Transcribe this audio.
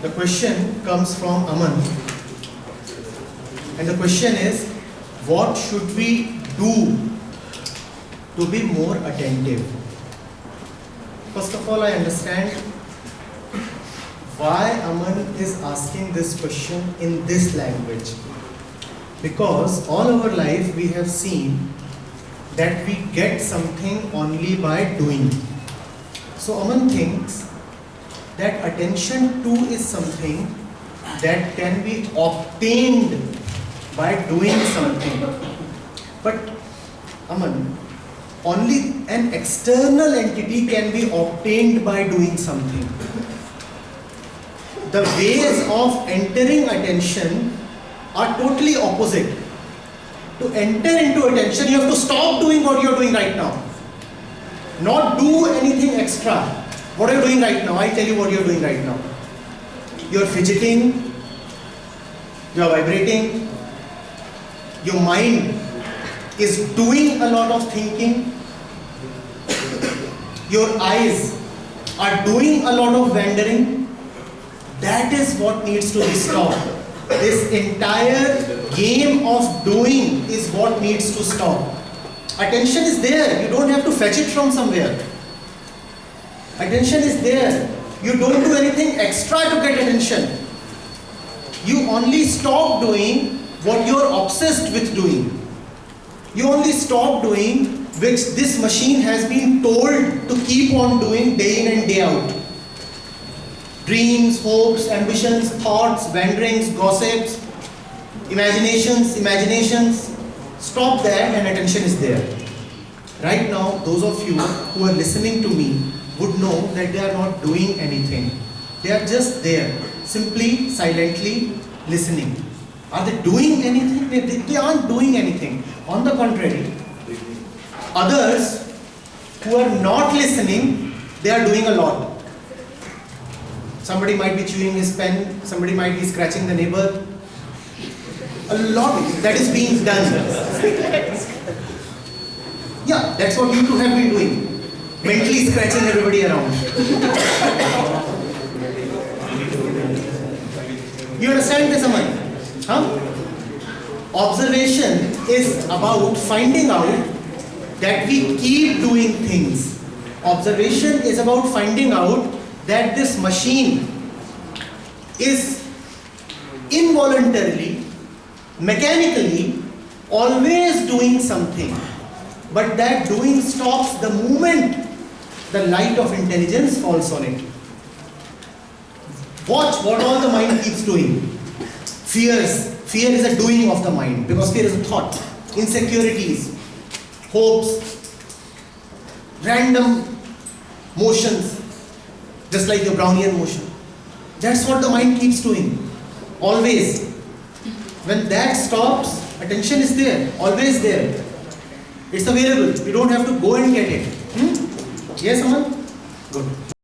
The question comes from Aman, and the question is, what should we do to be more attentive? First of all, I understand why Aman is asking this question in this language. Because all our life we have seen that we get something only by doing. So Aman thinks that attention too is something that can be obtained by doing something. But Aman, only an external entity can be obtained by doing something. The ways of entering attention are totally opposite. To enter into attention, you have to stop doing what you are doing right now. Not do anything extra. What are you doing right now? I tell you what you are doing right now. You are fidgeting, you are vibrating, your mind is doing a lot of thinking, your eyes are doing a lot of wandering. That is what needs to be stopped. This entire game of doing is what needs to stop. Attention is there. You don't have to fetch it from somewhere. Attention is there. You don't do anything extra to get attention. You only stop doing what you are obsessed with doing. You only stop doing which this machine has been told to keep on doing day in and day out. Dreams, hopes, ambitions, thoughts, wanderings, gossips, imaginations. Stop that and attention is there. Right now, those of you who are listening to me would know that they are not doing anything. They are just there, simply, silently listening. Are they doing anything? They aren't doing anything. On the contrary, others who are not listening, they are doing a lot. Somebody might be chewing his pen, somebody might be scratching the neighbor. A lot that is being done. Yeah, that's what you two have been doing. Mentally scratching everybody around. You understand this, Aman? Huh? Observation is about finding out that we keep doing things. Observation is about finding out that this machine is involuntarily, mechanically, always doing something. But that doing stops the moment the light of intelligence falls on it. Watch what all the mind keeps doing. Fears. Fear is a doing of the mind because fear is a thought. Insecurities, hopes, random motions, just like your Brownian motion. That's what the mind keeps doing. Always. When that stops, attention is there. Always there. It's available. You don't have to go and get it. Yes, Aman? Good.